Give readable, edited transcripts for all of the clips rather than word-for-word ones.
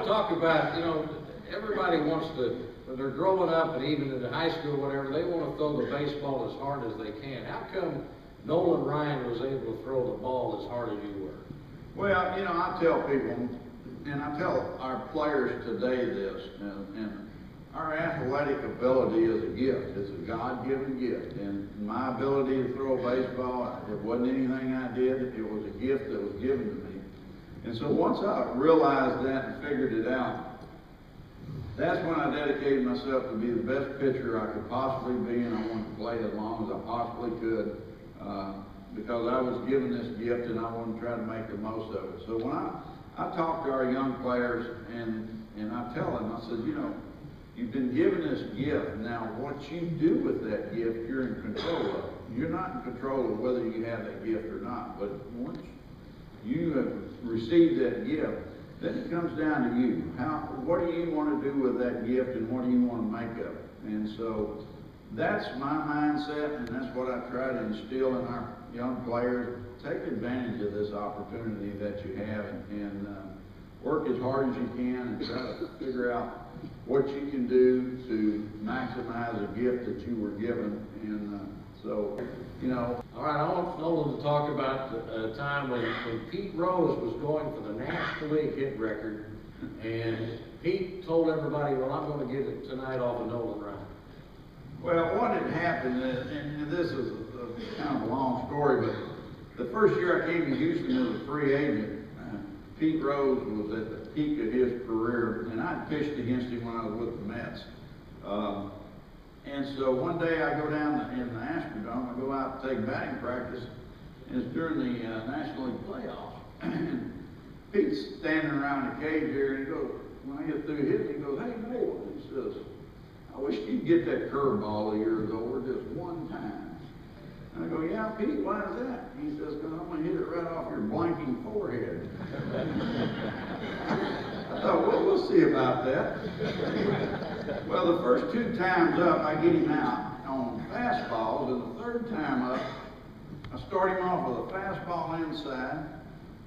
want to talk about, everybody wants to, when they're growing up and even in high school, whatever, they want to throw the baseball as hard as they can. How come Nolan Ryan was able to throw the ball as hard as you were? Well, I tell people, and I tell our players today this, and our athletic ability is a gift. It's a God-given gift. And my ability to throw a baseball, it wasn't anything I did. It was a gift that was given to me. And so once I realized that and figured it out, that's when I dedicated myself to be the best pitcher I could possibly be, and I wanted to play as long as I possibly could, because I was given this gift and I wanted to try to make the most of it. So when I talk to our young players and I tell them, I said, you've been given this gift. Now what you do with that gift, you're in control of. You're not in control of whether you have that gift or not, but once you have received that gift, then it comes down to you. What do you want to do with that gift, and what do you want to make of it? And so that's my mindset, and that's what I try to instill in our young players. Take advantage of this opportunity that you have, and work as hard as you can and try to figure out what you can do to maximize a gift that you were given. And All right, I want Nolan to talk about a time when Pete Rose was going for the National League hit record, and Pete told everybody, well, I'm going to get it tonight off of Nolan Ryan. Well, what had happened, and this is kind of a long story, but the first year I came to Houston as a free agent, Pete Rose was at the peak of his career, and I pitched against him when I was with the Mets. And so one day I go down in the Astrodome, I go out to take batting practice, and it's during the National League playoffs. And Pete's standing around the cage here, and he goes, when I get through hitting, he goes, hey, Nolan, he says, I wish you'd get that curveball of yours over just one time. And I go, yeah, Pete, why is that? He says, because I'm going to hit it right off your blanking forehead. I thought, well, we'll see about that. Well, the first two times up, I get him out on fastballs, and the third time up, I start him off with a fastball inside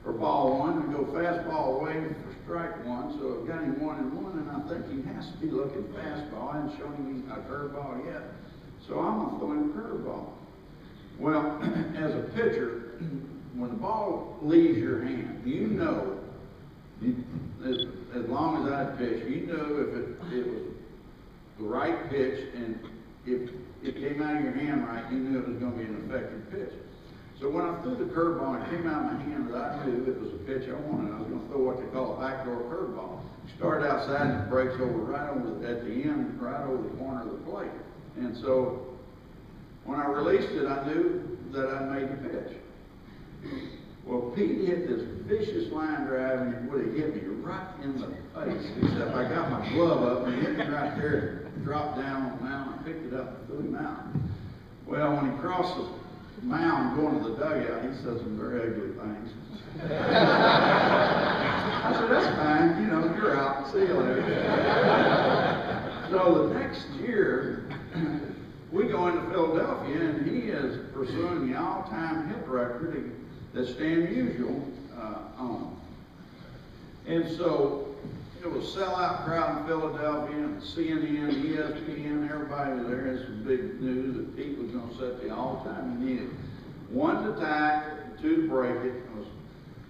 for ball one, and go fastball away for strike one, so I've got him 1-1, and I think he has to be looking fastball. I haven't shown him a curveball yet, so I'm going to throw him a curveball. Well, as a pitcher, when the ball leaves your hand, as long as I pitch, if it was the right pitch, and if it came out of your hand right, you knew it was going to be an effective pitch. So when I threw the curveball and it came out of my hand, that I knew it was a pitch I wanted. I was going to throw what they call a backdoor curveball. Started outside and it breaks over at the end, right over the corner of the plate. And so when I released it, I knew that I made the pitch. Well, Pete hit this vicious line drive, and it would have hit me right in the face, except I got my glove up and hit me right there, and dropped down on the mound. I picked it up and threw him out. Well, when he crossed the mound going to the dugout, he said some very ugly things. I said, that's fine, you're out. See you later. So the next year, we go into Philadelphia, and he is pursuing the all-time hit record that Stan Musial owned. And so it was a sellout crowd in Philadelphia, and CNN, ESPN, everybody was there. It's some big news that Pete was going to set the all-time. He needed one to tie it, two to break it. It was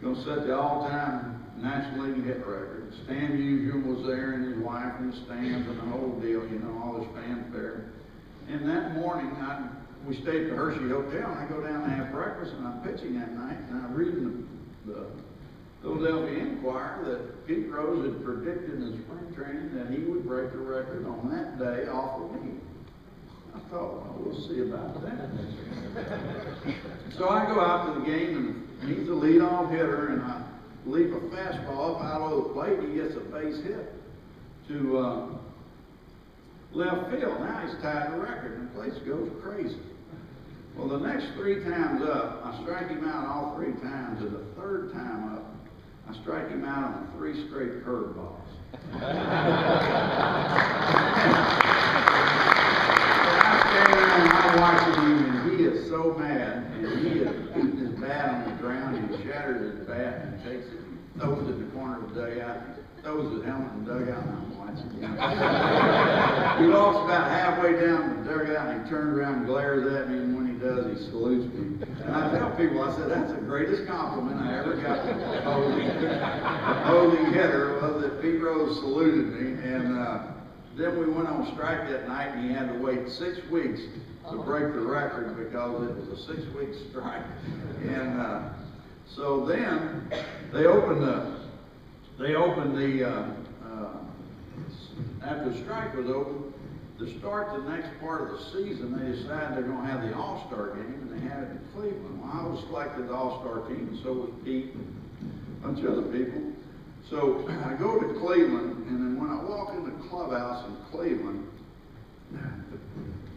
going to set the all-time National League hit record. Stan Musial was there, and his wife in the stands, and the whole deal, all this fanfare. And that morning, we stayed at the Hershey Hotel, and I go down to have breakfast, and I'm pitching that night, and I'm reading the Philadelphia Inquirer that Pete Rose had predicted in spring training that he would break the record on that day off of me. I thought, well, we'll see about that. So I go out to the game, and he's the leadoff hitter, and I leap a fastball up out of the plate, and he gets a base hit to left field. Now he's tied the record, and the place goes crazy. Well, the next three times up, I strike him out all three times, and the third time up, I strike him out on 3 straight curveballs. I stand there and I'm watching him, and he is so mad, and he is beating his bat on the ground, and he shatters his bat, and takes it, and throws it in the corner of the dugout, and throws his helmet in the dugout, and I'm watching him. He walks about halfway down the dugout, and he turns around and glares at me, and when he does, he salutes me. And I tell people, I said, that's the greatest compliment I ever got from a opposing hitter, was that Pete Rose saluted me. And then we went on strike that night, and he had to wait 6 weeks to break the record because it was a 6-week strike. And so then they opened after the strike was over, to start the next part of the season, they decided they're going to have the All-Star game, and they had it in Cleveland. Well, I was selected to the All-Star team, and so was Pete and a bunch of other people. So I go to Cleveland, and then when I walk in the clubhouse in Cleveland,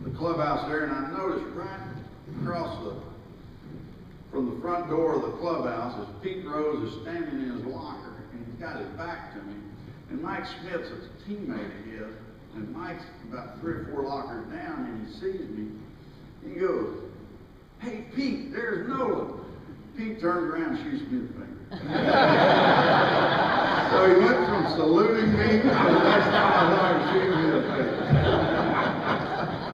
the clubhouse there, and I notice right across from the front door of the clubhouse is Pete Rose is standing in his locker, and he's got his back to me. And Mike Smith's a teammate of his, and Mike's about 3 or 4 lockers down, and he sees me. He goes, "Hey, Pete, there's Nolan." Pete turns around and shoots me the finger. So he went from saluting me to the next time I saw him shooting me the finger.